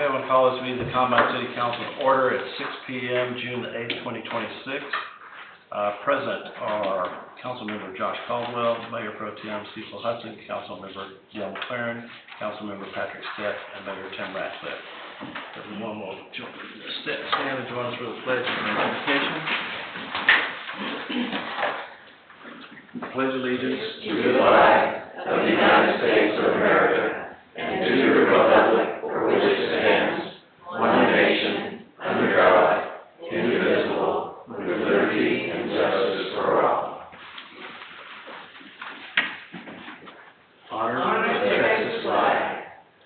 Okay, I want to call this meeting of the Combine City Council to order at 6 p.m. June the 8th, 2026. Present are Councilmember Josh Caldwell, Mayor Pro Tem Cecil Hudson, Councilmember Jill McLaren, Councilmember Patrick Stett, and Mayor Tim Ratcliffe. Everyone will stand and join us for the pledge of identification. Pledge allegiance to the flag of the United States of America and to the republic for which it stands, one nation, under God, indivisible, with liberty and justice for all. Honor the Texas flag.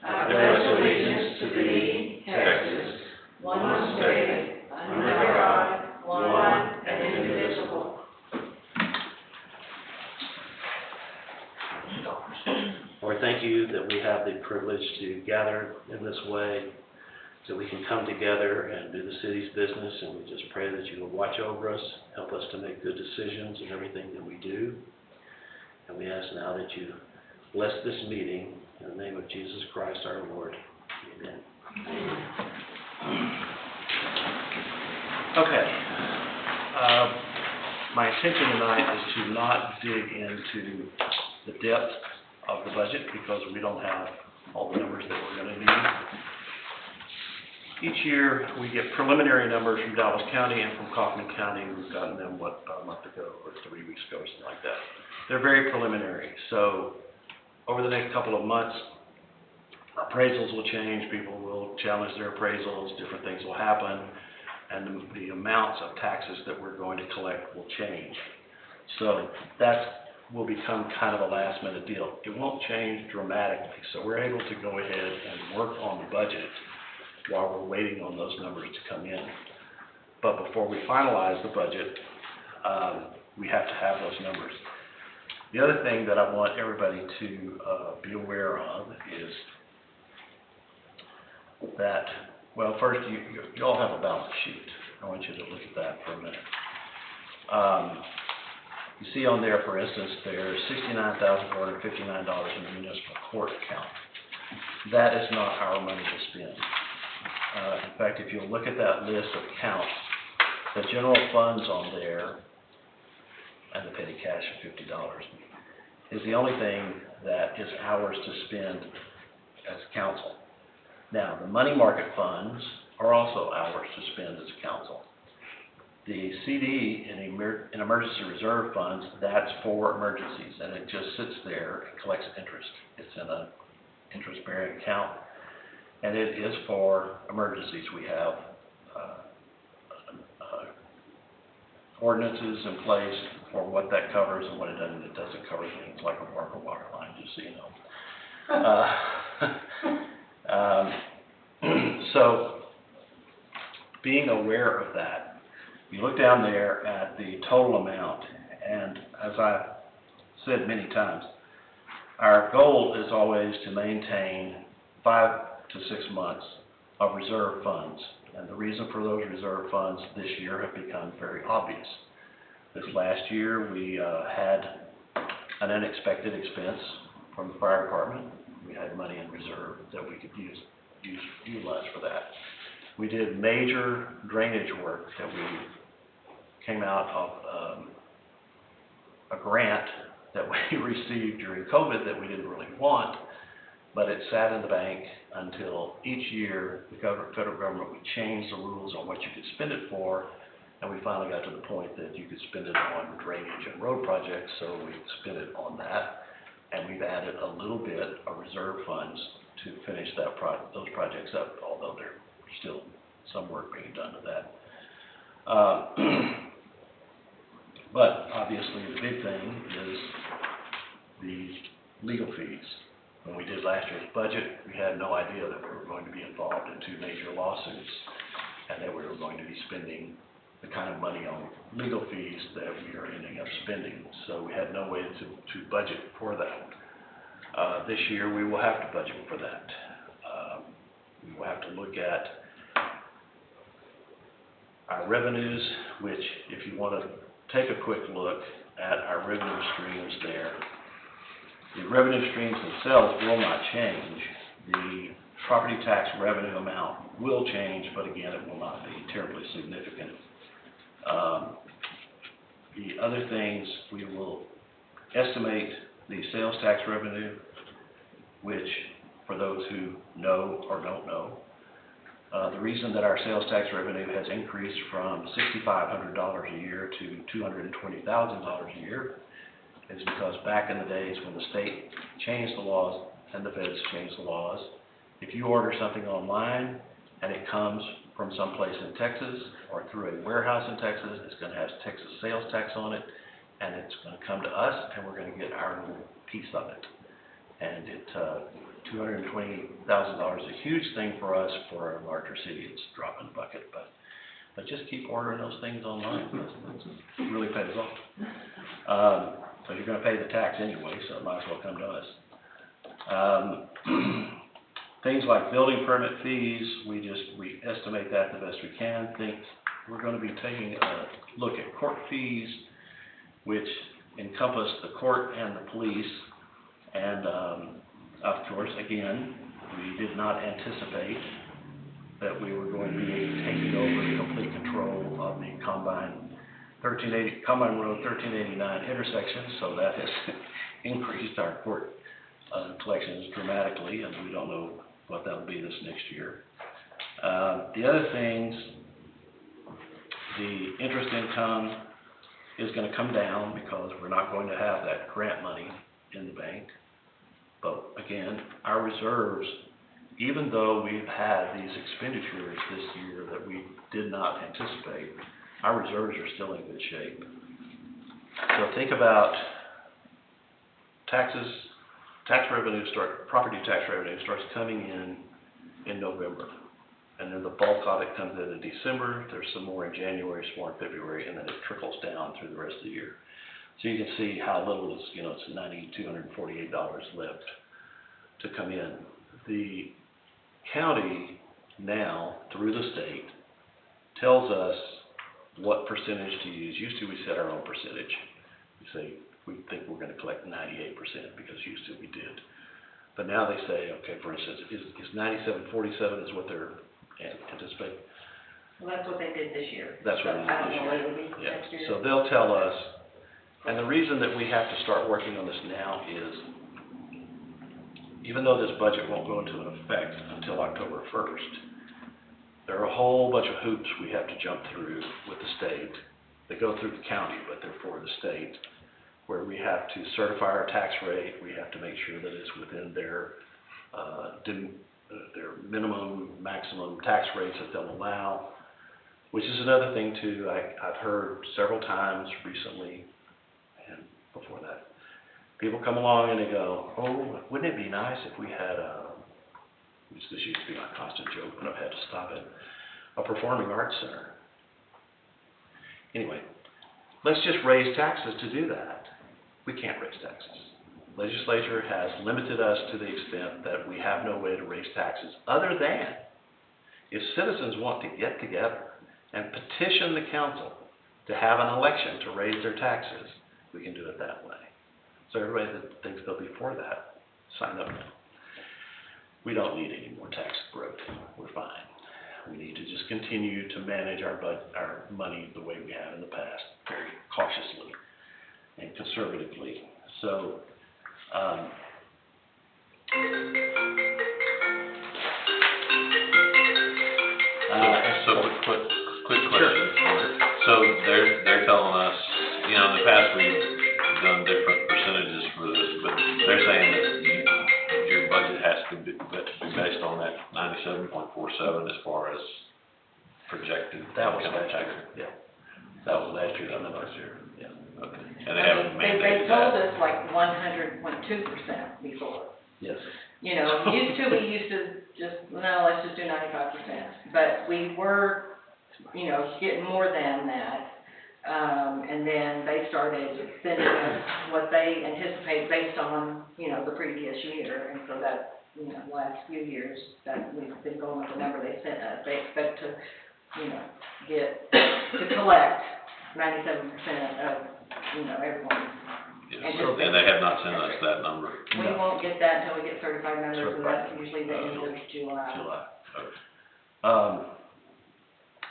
I pledge allegiance to thee, Texas, one state, under God, one and indivisible. Lord, thank you that we have the privilege to gather in this way, so we can come together and do the city's business, and we just pray that you will watch over us, help us to make good decisions in everything that we do. And we ask now that you bless this meeting in the name of Jesus Christ our Lord. Amen. Okay. My intention tonight is to not dig into the depth of the budget because we don't have all the numbers that we're going to need. Each year we get preliminary numbers from Dallas County and from Kaufman County. We've gotten them, a month ago or 3 weeks ago or something like that. They're very preliminary. So over the next couple of months, appraisals will change. People will challenge their appraisals. Different things will happen. And the amounts of taxes that we're going to collect will change. So that will become kind of a last minute deal. It won't change dramatically. So we're able to go ahead and work on the budget while we're waiting on those numbers to come in. But before we finalize the budget, we have to have those numbers. The other thing that I want everybody to be aware of is that, well, first, you all have a balance sheet. I want you to look at that for a minute. You see on there, for instance, there's $69,459 in the municipal court account. That is not our money to spend. In fact, if you look at that list of accounts, the general funds on there and the petty cash of $50 is the only thing that is ours to spend as council. Now, the money market funds are also ours to spend as council. The CD in emergency reserve funds, that's for emergencies, and it just sits there and collects interest. It's in an interest-bearing account, and it is for emergencies. We have ordinances in place for what that covers and what it doesn't. It doesn't cover things like a water line, just so you know. So, being aware of that, you look down there at the total amount, and as I've said many times, our goal is always to maintain 5 to 6 months of reserve funds. And the reason for those reserve funds this year have become very obvious. This last year we had an unexpected expense from the fire department. We had money in reserve that we could utilize for that. We did major drainage work that we came out of a grant that we received during COVID that we didn't really want, but it sat in the bank until each year the federal government would change the rules on what you could spend it for, and we finally got to the point that you could spend it on drainage and road projects, so we spent it on that, and we've added a little bit of reserve funds to finish those projects up, although there's still some work being done to that. But obviously the big thing is the legal fees. When we did last year's budget, we had no idea that we were going to be involved in 2 major lawsuits and that we were going to be spending the kind of money on legal fees that we are ending up spending. So we had no way to budget for that. This year we will have to budget for that. We will have to look at our revenues, which if you want to take a quick look at our revenue streams there, the revenue streams themselves will not change. The property tax revenue amount will change, but again, it will not be terribly significant. The other things, we will estimate the sales tax revenue, which, for those who know or don't know, the reason that our sales tax revenue has increased from $6,500 a year to $220,000 a year is because back in the days when the state changed the laws and the feds changed the laws, if you order something online and it comes from someplace in Texas or through a warehouse in Texas, it's going to have Texas sales tax on it, and it's going to come to us, and we're going to get our little piece of it. And $220,000 is a huge thing for us. For a larger city, it's a drop in the bucket. But just keep ordering those things online. It really pays off. So you're going to pay the tax anyway, so it might as well come to us. Things like building permit fees, we estimate that the best we can. We're going to be taking a look at court fees, which encompass the court and the police. And of course, again, we did not anticipate that we were going to be taking over complete control of the Combine Road 1389 intersection, so that has increased our court collections dramatically, and we don't know what that'll be this next year. The other things, the interest income is going to come down because we're not going to have that grant money in the bank. But again, our reserves, even though we've had these expenditures this year that we did not anticipate, our reserves are still in good shape. So think about taxes, property tax revenue starts coming in November. And then the bulk of it comes in December. There's some more in January, some more in February, and then it trickles down through the rest of the year. So you can see how little is, it's $248 left to come in. The county now, through the state, tells us what percentage to use. Used to, we set our own percentage. We say we think we're going to collect 98% because used to we did. But now they say, okay, for instance, is 97.47 is what they're anticipating? Well, that's what they did this year. That's what they did I don't this know year. what it'll be next year. So they'll tell us, and the reason that we have to start working on this now is, even though this budget won't go into effect until October 1st, there are a whole bunch of hoops we have to jump through with the state. They go through the county, but they're for the state, where we have to certify our tax rate. We have to make sure that it's within their minimum, maximum tax rates that they'll allow, which is another thing too. I've heard several times recently and before that, people come along and they go, oh, wouldn't it be nice if we had this used to be my constant joke, but I've had to stop it, a performing arts center. Anyway, let's just raise taxes to do that. We can't raise taxes. Legislature has limited us to the extent that we have no way to raise taxes other than if citizens want to get together and petition the council to have an election to raise their taxes, we can do it that way. So everybody that thinks they'll be for that, sign up now. We don't need any more tax growth. We're fine. We need to just continue to manage our money the way we have in the past, very cautiously and conservatively. So, quick question. Sure. So they're telling us, in the past we've done different percentages for this, but they're saying that your budget has to be based on that 97.47 as far as projected. That was income last tax. year. Yeah. That was last year. That was last year. Yeah. Okay. And they haven't mandated They told that. us like 100.2% before. Yes. We used to just, no, let's just do 95%. But we were, getting more than that. And then they started sending us what they anticipate based on, the previous year. And so that, the last few years that we've been going with the number they sent us, they expect to, collect 97% of, everyone's And So, and they have not sent us that number. We No. won't get that until we get certified numbers, and Certified. that's usually the end of July. July. Okay.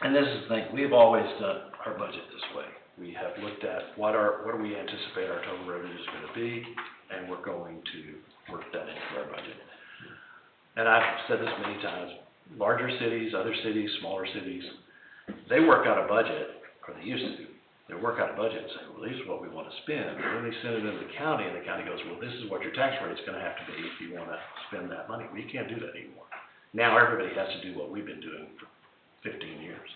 And this is the thing, we have always done our budget this way. We have looked at what do we anticipate our total revenue is gonna be, and we're going to work that into our budget. And I've said this many times, larger cities, other cities, smaller cities, they work out a budget, or they used to. They work out a budget and say, well, this is what we wanna spend, and then they send it into the county, and the county goes, well, this is what your tax rate's gonna have to be if you wanna spend that money. We can't do that anymore. Now everybody has to do what we've been doing for 15 years.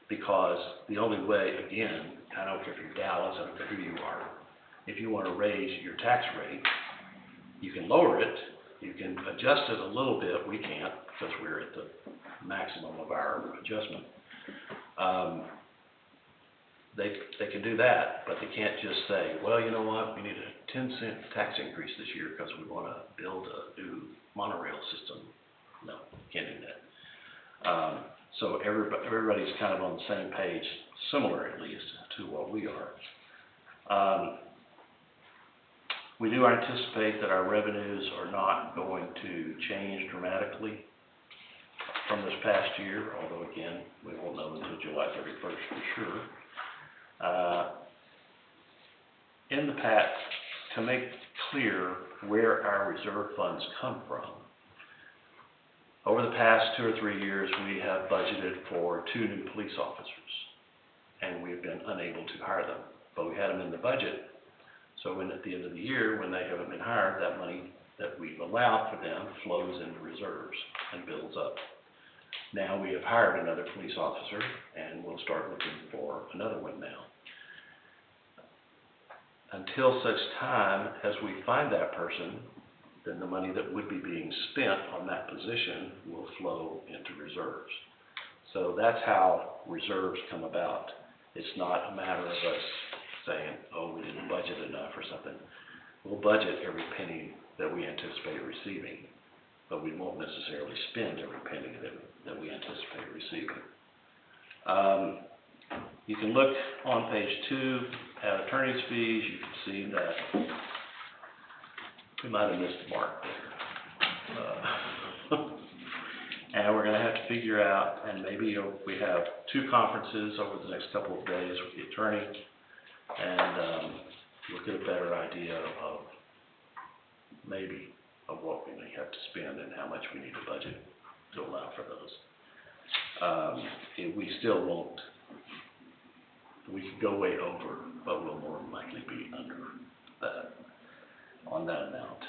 Because the only way, again, I don't care if you're Dallas, I don't care who you are, if you want to raise your tax rate, you can lower it, you can adjust it a little bit, we can't because we're at the maximum of our adjustment. They can do that, but they can't just say, well, you know what, we need a 10-cent tax increase this year because we want to build a new monorail system. No, can't do that. So everybody's kind of on the same page, similar at least, to what we are. We do anticipate that our revenues are not going to change dramatically from this past year, although again, we won't know until July 31st for sure. In the past, to make clear where our reserve funds come from, over the past 2 or 3 years, we have budgeted for 2 new police officers, and we've been unable to hire them. But we had them in the budget, so when at the end of the year, when they haven't been hired, that money that we've allowed for them flows into reserves and builds up. Now we have hired another police officer, and we'll start looking for another one now. Until such time as we find that person, then the money that would be being spent on that position will flow into reserves. So that's how reserves come about. It's not a matter of us saying, oh, we didn't budget enough or something. We'll budget every penny that we anticipate receiving, but we won't necessarily spend every penny that we anticipate receiving. You can look on page 2 at attorney's fees. You can see that we might have missed the mark there. And we're going to have to figure out, and maybe we have 2 conferences over the next couple of days with the attorney, and we'll get a better idea of maybe of what we may have to spend and how much we need to budget to allow for those. We still won't, we could go way over, but we'll more than likely be under that, on that amount.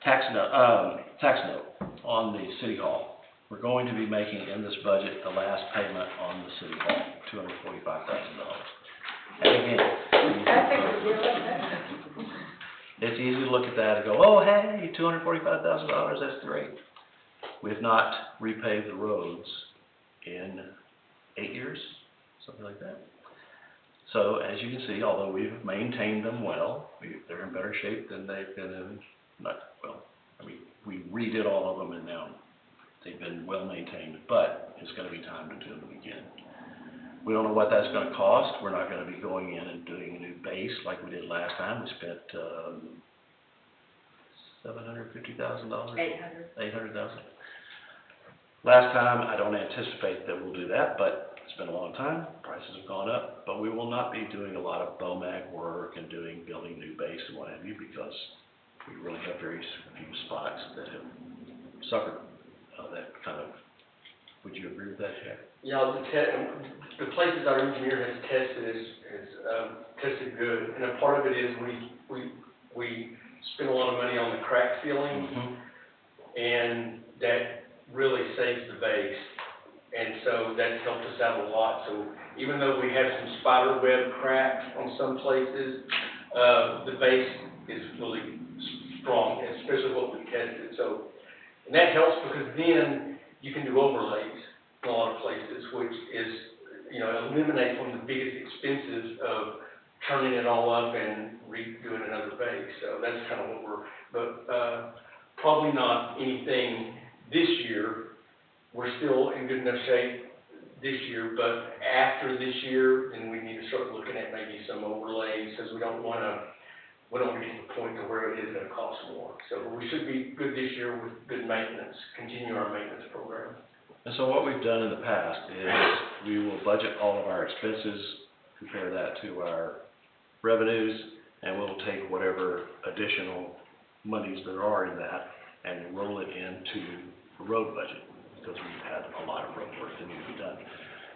Tax note on the City Hall. We're going to be making in this budget the last payment on the City Hall, $245,000. And again, it's easy to look at that and go, oh, hey, $245,000, that's great. We have not repaved the roads in 8 years, something like that. So as you can see, although we've maintained them well, they're in better shape than they've been in, we redid all of them and now they've been well maintained, but it's going to be time to do them again. We don't know what that's going to cost. We're not going to be going in and doing a new base like we did last time. We spent $750,000? $800,000. Last time, I don't anticipate that we'll do that, but it's been a long time. Prices have gone up, but we will not be doing a lot of BOMAG work and building new base and what have you, because we really have very few spots that have suffered that kind of. Would you agree with that, Jack? Yeah, the places our engineer has tested tested good, and a part of it is we spend a lot of money on the crack sealing, and that really saves the base, and so that's helped us out a lot. So even though we have some spider web cracks on some places, the base is really strong, especially what we tested. So, and that helps because then you can do overlays in a lot of places, which is, eliminates one of the biggest expenses of turning it all up and redoing another base. So that's kind of what but probably not anything this year. We're still in good enough shape this year, but after this year, then we need to start looking at maybe some overlays, because we don't want to get to the point to where it is going to cost more. So we should be good this year with good maintenance, continue our maintenance program. And so what we've done in the past is we will budget all of our expenses, compare that to our revenues, and we'll take whatever additional monies there are in that and roll it into the road budget, because we've had a lot of road work that needs to be done.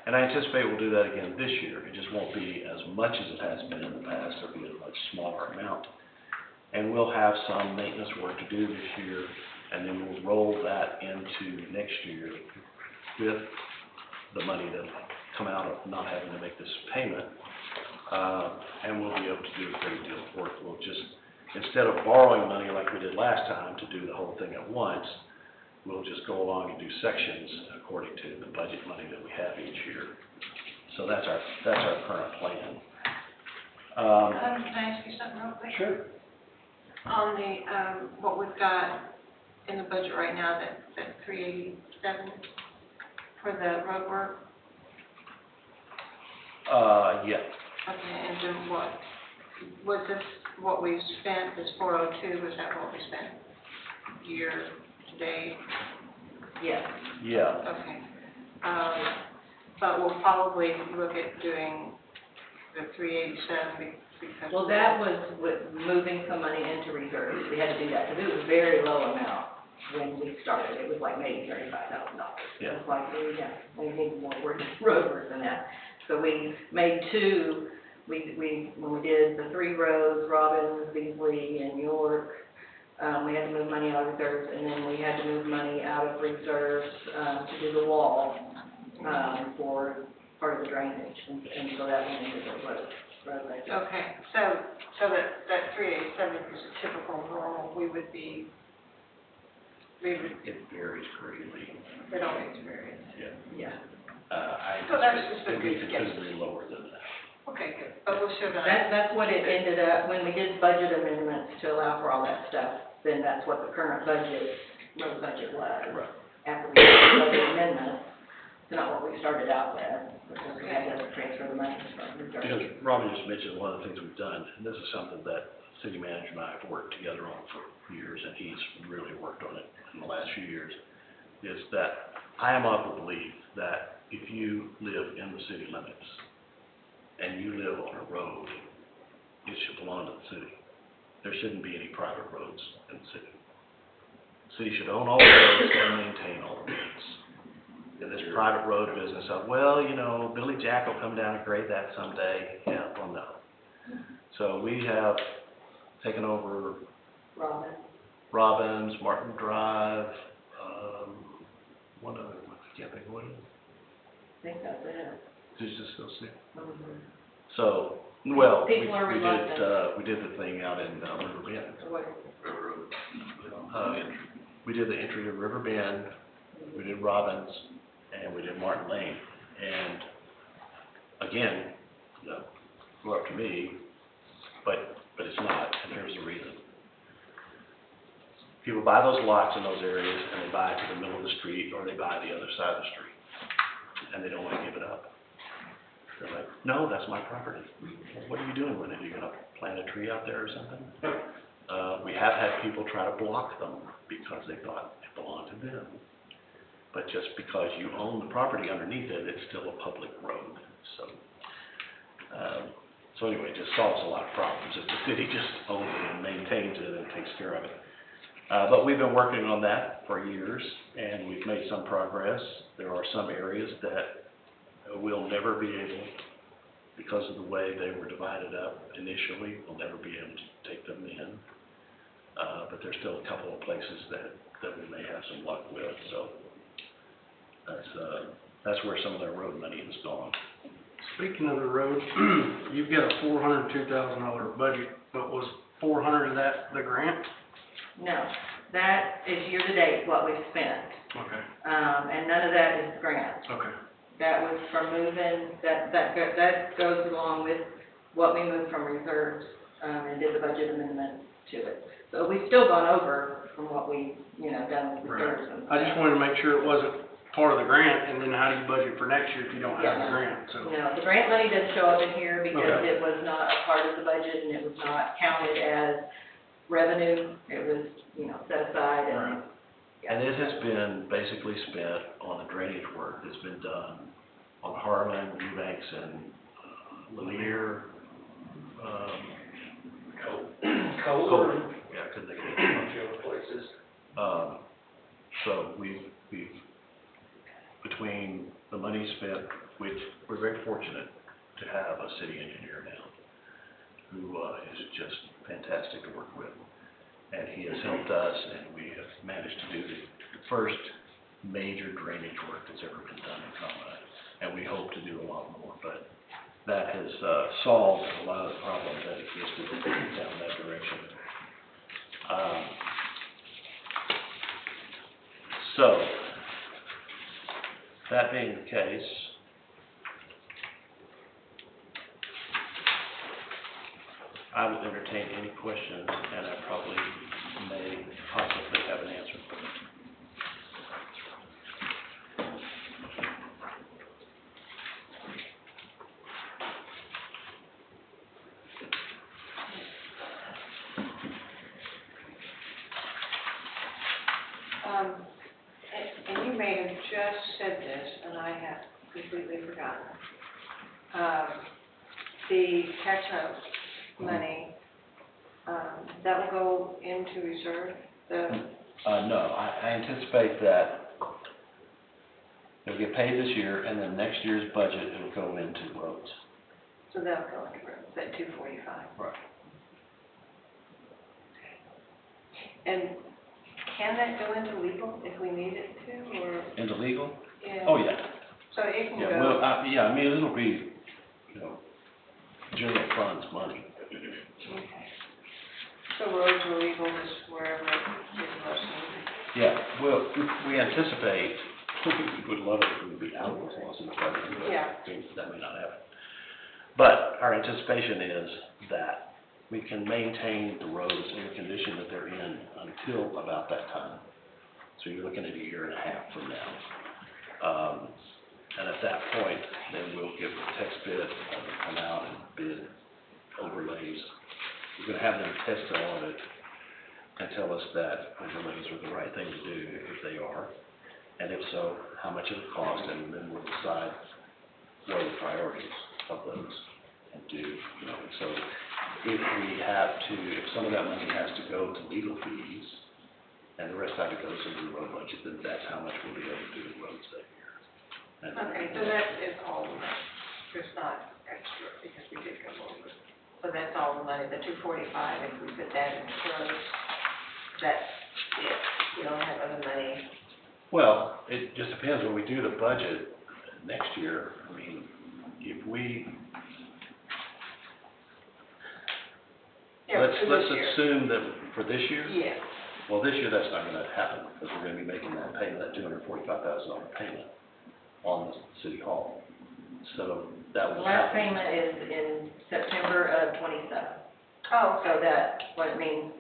And I anticipate we'll do that again this year. It just won't be as much as it has been in the past. It'll be a much smaller amount. And we'll have some maintenance work to do this year, and then we'll roll that into next year with the money that'll come out of not having to make this payment. And we'll be able to do a great deal of work. We'll just, instead of borrowing money like we did last time to do the whole thing at once, we'll just go along and do sections according to the budget money that we have each year. So that's our current plan. Can I ask you something real quick? Sure. On the, what we've got in the budget right now, that 387 for the road work? Yeah. Okay, and then what, was this what we've spent, this 402, was that what we spent year to date? Yes. Yeah. Okay. But we'll probably look at doing the 387 because. Well, that was with moving some money into reserves. We had to do that, because it was a very low amount when we started. It was like maybe $35,000. Yeah. It was like, we need more road work than that. So we made two, when we did the 3 roads, Robbins, Beasley, and York, we had to move money out of reserves, and then we had to move money out of reserves to do the wall for part of the drainage, and so that went into the road budget. Okay, so that 387 is a typical normal, we would, It varies greatly. it always varies. Yeah. Yeah. So that's just a It'll be good guess. considerably lower than that. Okay, good, but we'll show that. That's what it ended up, when we did budget amendments to allow for all that stuff, then that's what the current road budget was. Right. After we did the budget amendments, it's not what we started out with, because we had to transfer the money from reserves. Because Robin just mentioned one of the things we've done, and this is something that city manager and I have worked together on for years, and he's really worked on it in the last few years, is that I am of the belief that if you live in the city limits and you live on a road, it should belong to the city. There shouldn't be any private roads in the city. The city should own all the roads and maintain all the roads. In this private road business of, well, Billy Jack will come down and grade that someday. Yeah, well, no. So we have taken over Robbins, Martin Drive, one other one, I can't think of what it is. I think that's it. Did you just go see? Mhm. So, well, People are we reluctant. did the thing out in River Bend. So what- We did the entry to River Bend, we did Robbins, and we did Martin Lane. And again, go up to me, but it's not, and here's the reason. People buy those lots in those areas, and they buy it to the middle of the street, or they buy the other side of the street, and they don't want to give it up. They're like, no, that's my property. What are you doing with it? Are you gonna plant a tree out there or something? We have had people try to block them because they thought it belonged to them. But just because you own the property underneath it, it's still a public road. So anyway, it just solves a lot of problems if the city just owns it and maintains it and takes care of it. But we've been working on that for years, and we've made some progress. There are some areas that we'll never be able, because of the way they were divided up initially, we'll never be able to take them in. But there's still a couple of places that we may have some luck with, so that's where some of their road money has gone. Speaking of the road, you've got a $402,000 budget, but was 400 of that the grant? No, that is year-to-date what we've spent, Okay, and none of that is grant. okay. That was from moving, that goes along with what we moved from reserves, and did the budget amendment to it. So we've still gone over from what we, done with reserves and I just wanted to make sure it wasn't part of the grant, and then how do you budget for next year if you don't have the Yeah. grant, so. No, the grant money didn't show up in here because Okay. it was not a part of the budget and it was not counted as revenue. It was, set aside and. And it has been basically spent on the drainage work that's been done on Harlan, Eubanks, and Lanier, Kohler, yeah, couldn't think of a it. bunch of other places. So we've, between the money spent, which we're very fortunate to have a city engineer now, who is just fantastic to work with. And he has helped us, and we have managed to do the first major drainage work that's ever been done in Colorado. And we hope to do a lot more, but that has solved a lot of the problems that existed down that direction. So, that being the case, I will entertain any questions, and I probably may possibly have an answer for them. And you may have just said this, and I have completely forgotten. The tax note money, that will go into reserve, No, I anticipate that it'll get paid this year, and then next year's budget, it'll go into roads. so that'll go into roads, that 245. Right. And can that go into legal if we need it to, or? Into legal? Yeah. Oh, yeah. So it can Yeah, go. well, I mean, it'll be, general funds money. Okay. So roads or legal, just wherever it is most needed. Yeah, well, we anticipate, we would love it if it would be out of the lawsuit, but Yeah. that may not happen. But our anticipation is that we can maintain the roads in the condition that they're in until about that time. So you're looking at a year and a half from now. And at that point, then we'll give a text bid, come out and bid overlays. We're gonna have them test the audit and tell us that overlays are the right thing to do if they are. And if so, how much it will cost, and then we'll decide what are the priorities of those and do, so if we have to, if some of that money has to go to legal fees and the rest of it goes into the road budget, then that's how much we'll be able to do the roads that year. And- Okay, so that is all the money. There's not extra because we did go over. So that's all the money, the 245, if we put that in roads, that's it. We don't have other money. Well, it just depends when we do the budget next year. I mean, if we, Yeah, let's for this year. assume that for this year, Yes. well, this year that's not gonna happen, because we're gonna be making that payment, that $245,000 payment on the city hall. So that The will last happen. payment is in September of '27. Oh, So that's what it means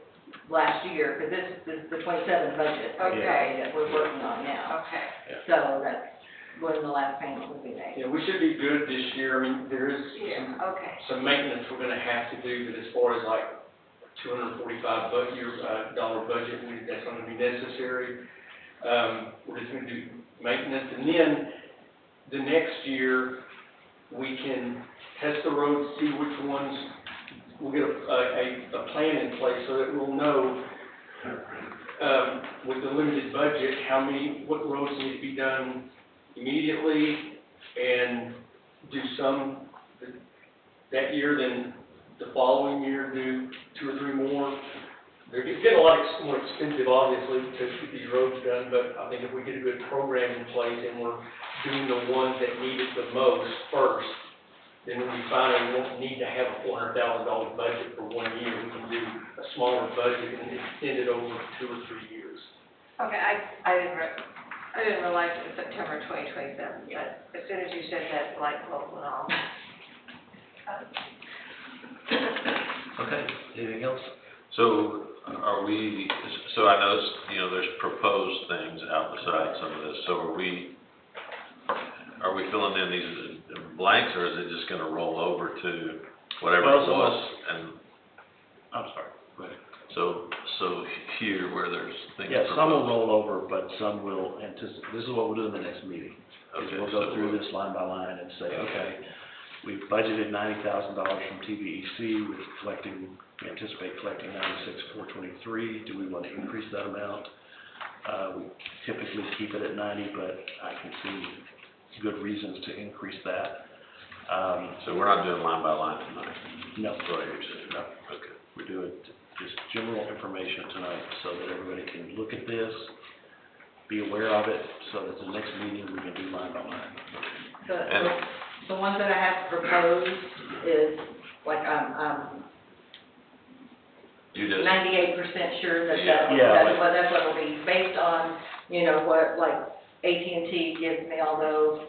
last year, because this is the '27 budget. Okay. That we're working on now. okay. So that's when the last payment will be made. Yeah, we should be good this year. I mean, there is Yeah, okay. some maintenance we're gonna have to do, but as far as like $245 dollar budget, that's gonna be necessary. We're just gonna do maintenance, and then the next year, we can test the roads, see which ones, we'll get a plan in place so that we'll know, with the limited budget, what roads need to be done immediately, and do some that year, then the following year, do 2 or 3 more. They're getting a lot more expensive, obviously, to get these roads done, but I think if we get a good program in place and we're doing the ones that need it the most first, then when we finally won't need to have a $400,000 budget for 1 year, we can do a smaller budget and extend it over 2 or 3 years. Okay, I didn't realize it was September 2027, but as soon as you said that, light bulb went off. Okay, anything else? So are we, so I noticed, there's proposed things out beside some of this, so are we are we filling in these blanks, or is it just gonna roll over to whatever Well, it so- was? And I'm sorry, go ahead. so here where there's things. Yeah, some will proposed. roll over, but some will anticipate, this is what we'll do in the next meeting. Is Okay, we'll so go through this line by line and say, okay, we've budgeted $90,000 from TBEC, we anticipate collecting $96,423. Do we want to increase that amount? We typically keep it at 90, but I can see good reasons to increase that. So we're not doing line by line tonight? No, That's what you're saying? no, Okay. we're doing just general information tonight so that everybody can look at this, be aware of it, so that the next meeting we can do line by line. The ones that I have proposed is, like, You just, 98% sure that Yeah, like- that's what it'll be, based on, you know, what, like, AT&T gives me, although,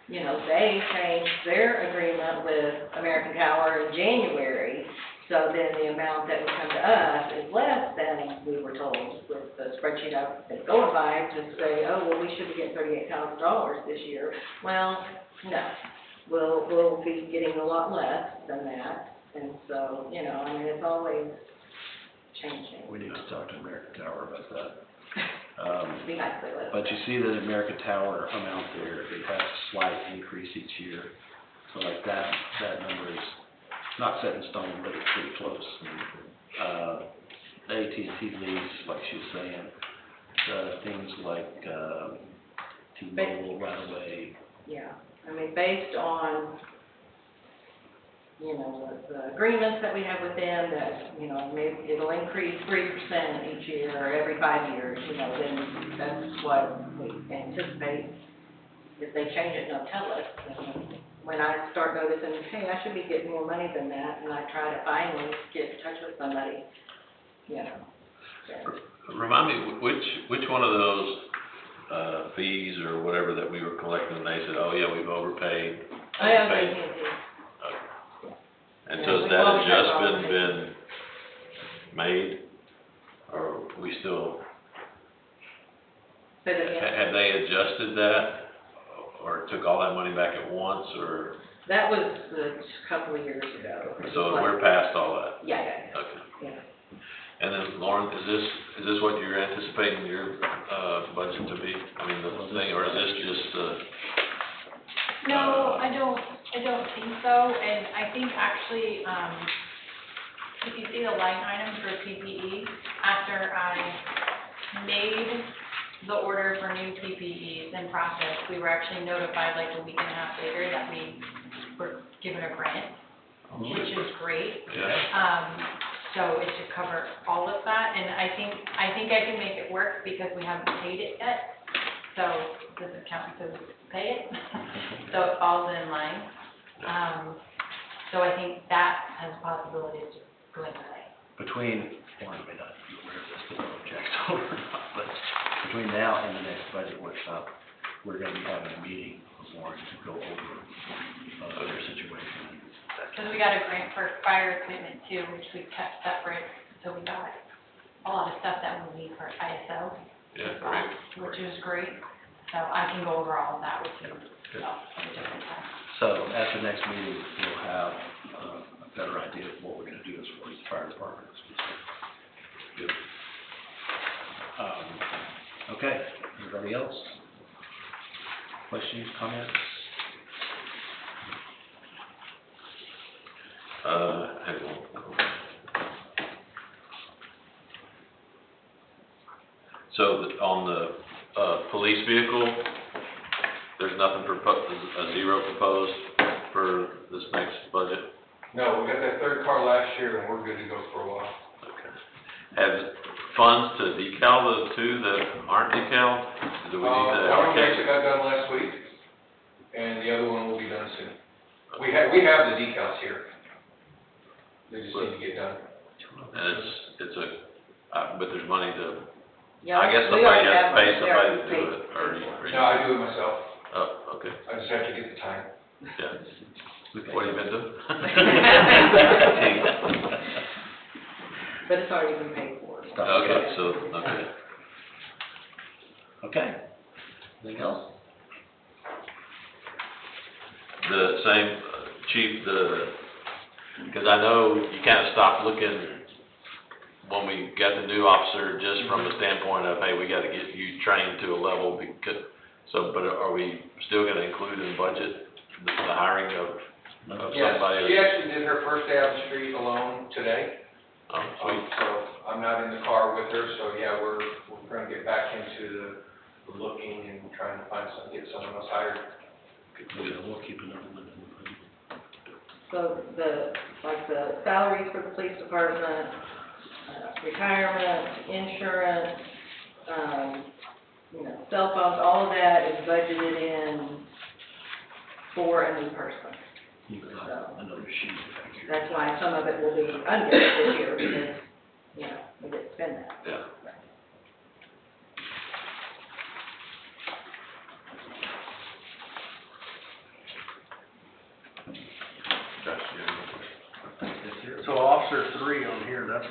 you know, they changed their agreement with American Tower in January, so then the amount that would come to us is less than we were told with the spreadsheet I've been going by to say, oh, well, we should be getting $38,000 this year. Well, no, we'll be getting a lot less than that. And so, you know, I mean, it's always changing. We need to talk to American Tower about that. Be nice to let. But you see that American Tower amount there, it has a slight increase each year. So like that number is not set in stone, but it's pretty close. The AT&T lease, like she was saying, things like T-Mobile right away. Yeah, I mean, based on, you know, the agreements that we have with them, that, you know, maybe it'll increase 3% each year or every 5 years, you know, then that's what we anticipate. If they change it, they'll tell us. And when I start noticing, hey, I should be getting more money than that, and I try to finally get in touch with somebody, you know. So. remind me, which one of those fees or whatever that we were collecting, they said, oh yeah, we've overpaid? I have overpaid. AT&T. And Yeah, so has we've that always had adjustment problems. been made? Or we still, Say that again. have they adjusted that? Or took all that money back at once, or, That was a couple of years ago. so we're past all that? Yeah, Okay. yeah. And then Lauren, is this what you're anticipating your budget to be? I mean, the thing, or is this just No, I don't think so, and I think actually, if you see the line item for PPE, after I made the order for new PPEs in process, we were actually notified like a week and a half later that we were given a grant, which is great. Yeah. So it should cover all of that, and I think I can make it work because we haven't paid it yet, so it doesn't count until we pay it, so it falls in line. So I think that has a possibility of just going away. Between, Lauren may not be aware of this, but I don't know if Jack's told her or not, but between now and the next budget workshop, we're gonna be having a meeting with Lauren to go over their situation. Because we got a grant for fire equipment too, which we kept separate, so we got a lot of stuff that we need for ISO. Yeah, as well, great. Which is great, so I can go over all of that with you, so, at a different time. So at the next meeting, we'll have a better idea of what we're gonna do as far as the fire department is concerned. Good. Okay, anybody else? Questions, comments? Hang on. So on the police vehicle, there's nothing a zero proposed for this next budget? No, we got that third car last year and we're good to go for a while. Okay. Have funds to decal the two that aren't decaled? Do we need to One of them allocate? actually got done last week, and the other one will be done soon. We have the decals here. They just need to get done. And but there's money to, Yeah, I guess we somebody already has to have pay one. somebody to They do already it, or paid for it. No, I do it myself. Oh, okay, I just have to get the time. yeah. What have you been doing? But it's already been paid for. Okay, so, okay. Okay. Anything else? the same, Chief, because I know you kind of stopped looking when we got the new officer, just from the standpoint of, hey, we got to get you trained to a level, because, so, but are we still going to include in budget the hiring of Yes, somebody? she actually did her first day on the street alone today. Oh, sweet. So I'm not in the car with her, so yeah, we're gonna get back into the looking and trying to find some, get someone else hired. We'll keep another one in the budget. So the salaries for the police department, retirement, insurance, cell phones, all of that is budgeted in for a new person. You've got another sheet back here. That's why some of it will be under this year, because, we didn't spend that. Yeah. Josh, you have any questions? So officer 3 on here, that's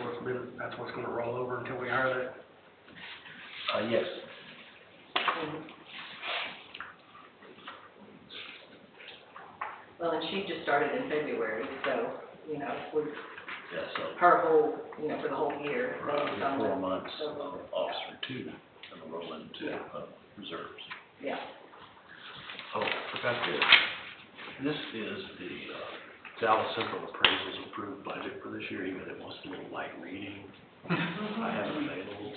what's gonna roll over until we hire that? Yes. Well, and she just started in February, so, we're, Yeah, so her whole, for the whole year. for based on 4 the- months of officer 2, and we'll roll into reserves. Yeah. Oh, forgot this. This is the Dallas Central appraisals approved budget for this year, even if it was a little light reading. I have it available.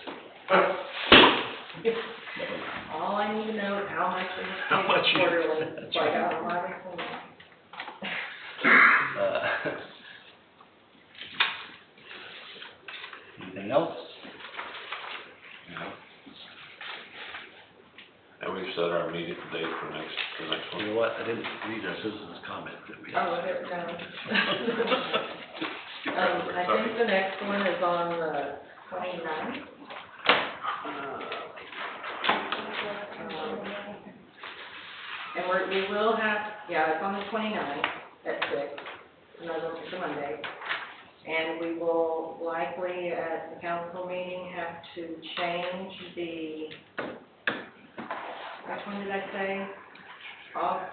All I need to know is how much it How much is you- quarterly, that's so I right. got all my information. Anything else? Yeah. And we've set our meeting date for next You one. know what, I didn't read our citizens' comment that we had. Oh, no. I think the next one is on the 29th. And we will have, it's on the 29th at 6, it's a Monday. And we will likely at the council meeting have to change which one did I say? August?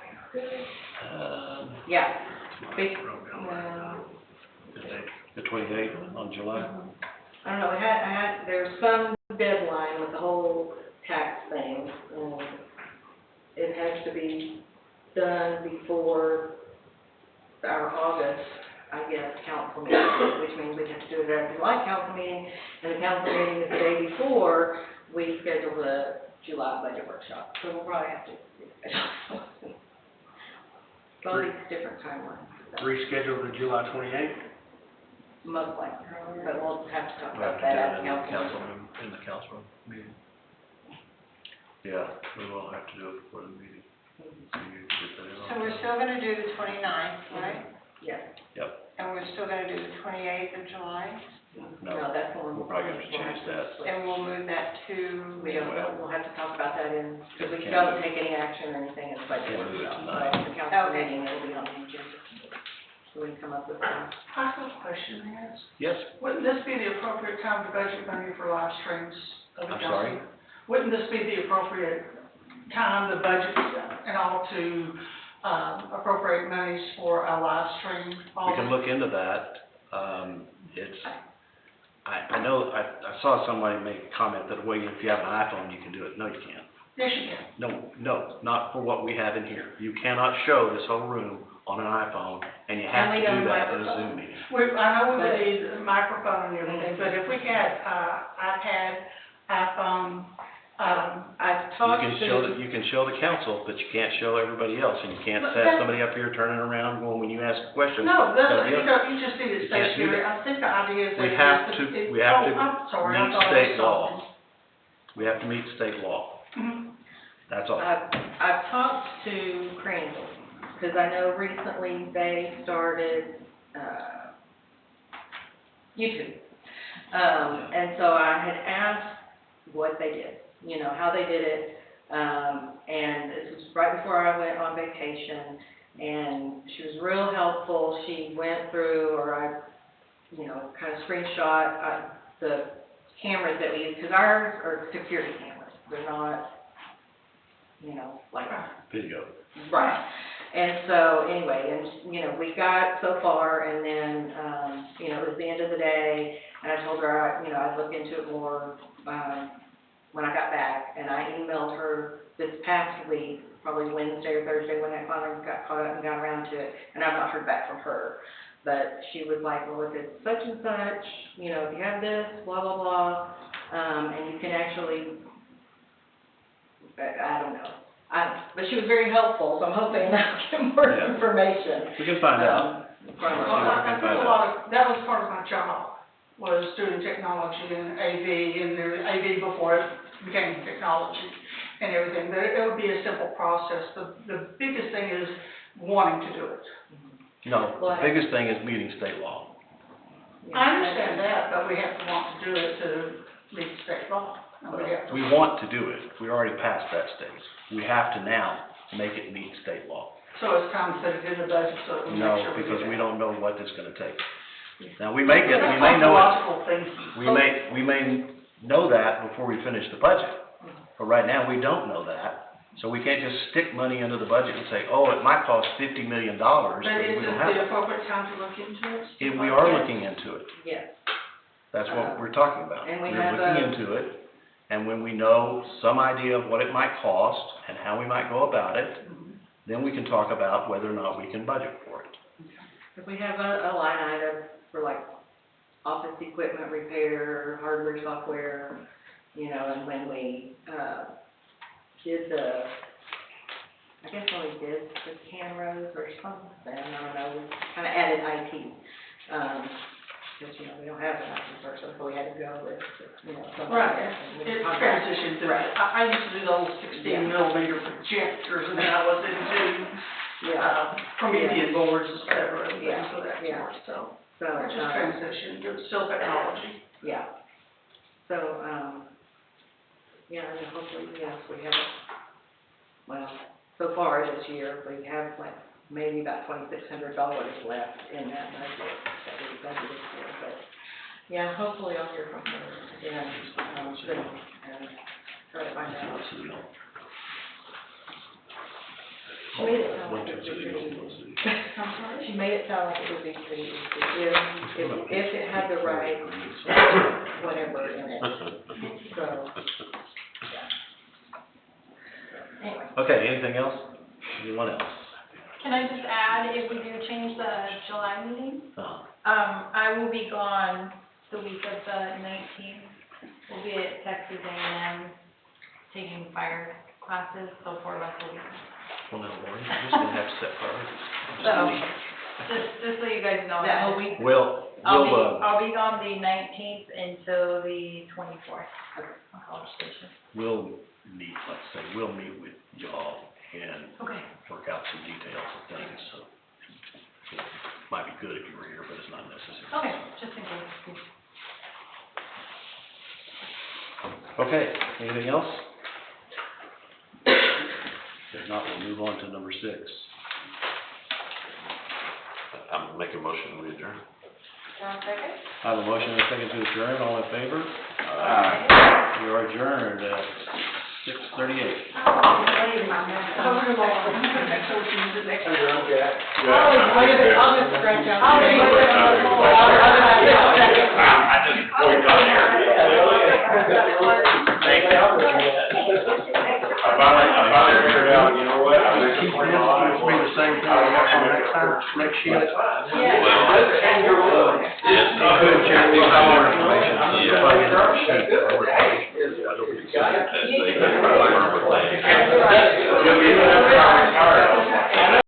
Yeah. The 28th on July? I don't know, there's some deadline with the whole tax thing, and it has to be done before our August, council meeting, which means we have to do it at the July council meeting, and the council meeting is the day before we schedule the July budget workshop, so we'll probably have to reschedule. Both these different timelines. Reschedule the July 28th? Most likely, but we'll have to talk We'll about have to that do it at in the council. council room, in the council room meeting. Yeah, we will have to do it before the meeting. So you can get that in on So we're time. still gonna do the 29th, right? Yes. And we're still gonna do the 28th of July? No, that's the one. We'll probably have to change that. And we'll move that to, We'll have to talk about that because we don't take any action or anything in the budget Can't do it workshop. tonight. But at the council Okay. meeting, it'll be on the agenda. So we can come up with some. I have a question, Mayor. Yes, Wouldn't this be the appropriate time to budget money for live streams of the I'm council? sorry? Wouldn't this be the appropriate time, the budget and all, to appropriate monies for a live stream? we can look into that. I know, I saw somebody make a comment that, well, if you have an iPhone, you can do it. No, you can't. Yes, you can. No, not for what we have in here. You cannot show this whole room on an iPhone, and you have to Only on do that in a microphone. Zoom meeting. I know we would need a microphone and everything, but if we had iPad, iPhone, I've You talked can show the council, but you can't show everybody else, and you can't But have that- somebody up here turning around going, when you ask a question. no, that's, somebody else- you just need You it can't do stationary. that. I think the idea is that. We have to I'm sorry, I meet thought I was state law. talking. We have to meet state law, Mhm. that's all. I've talked to Crandall, because I know recently they started, YouTube. And so I had asked what they did, how they did it. And this was right before I went on vacation, and she was real helpful. She went through, or I, kind of screenshot the cameras that we use, because ours are security cameras. They're not, like Video. right. And so, anyway, and, you know, we got so far, and then, you know, it was the end of the day, and I told her, you know, I'd look into it more, when I got back, and I emailed her this past week, probably Wednesday or Thursday, when I finally got caught up and got around to it, and I've not heard back from her. But she was like, well, if it's such and such, you know, if you have this, blah, blah, blah, and you can actually, I don't know. But she was very helpful, so I'm hoping I'll get more Yeah. information. We can find out. From Well, her. I think a lot of, that was part of my job, was doing technology and AV, and there was AV before it became technology and everything, but it would be a simple process. The biggest thing is wanting to do it. No, the biggest thing is meeting state law. I understand that, but we have to want to do it to meet state law. And we have to- We want to do it. We already passed that stage. We have to now make it meet state law. So it's time to put it in the budget so that we make No, sure we do because we that. don't know what it's gonna take. Now, we may know it, Technological things. we may know that before we finish the budget. But right now, we don't know that. So we can't just stick money into the budget and say, oh, it might cost $50 million, but But is we don't this have the it. appropriate time to look into it? If we are looking into it. Yes. That's what we're talking about. And we We're have looking a- into it, and when we know some idea of what it might cost and how we might go about it, then we can talk about whether or not we can budget for it. If we have a line item for like office equipment repair, hardware, software, you know, and when we, did I guess when we did the cameras or something, I don't know, we kinda added IT. Because, you know, we don't have an IT person, so we had to go with, you know, something. Right, and we it's contract- transitioned to, Right. I used to do those 16 millimeter projectors, and then I was into, Yeah, Promethean boards, et cetera, and Yeah, things of that yeah. sort, so. so, I just transitioned, it's still technology. yeah. So, yeah, and hopefully, yes, we have, well, so far this year, we have like maybe about $2,600 left in that budget that we budgeted for, but, yeah, hopefully I'll hear from her again, soon, and try to find out. She made it sound like it would be pretty easy. I'm sorry? She made it sound like it would be pretty easy, if it had the right, whatever in it, so, yeah. Anyway. Okay, anything else? Anyone else? Can I just add, if we do change the July meeting, I will be gone the week of the 19th. We'll be at Texas A&M taking fire classes, so 4 of us will be gone. Well, no, Lori, you're just gonna have to set priorities. So, just so you guys know. That whole week? Well, I'll be gone the 19th until the 24th on College Station. we'll meet, like I say, we'll meet with y'all and Okay. work out some details of things, so. It might be good if you were here, but it's not necessary. Okay, just in case. Okay, anything else? If not, we'll move on to number 6. I'm making a motion, we adjourn. Second? I have a motion and a second to adjourn, all in favor? We are adjourned at 6:38. I'll just scratch out. I just pointed on here. Thank you. I finally figured out, you know what, I was Keep this, it's be the same thing we got on next time, next sheet. Yes. Good, Chair, we'll have more information. Yeah. I don't think it's-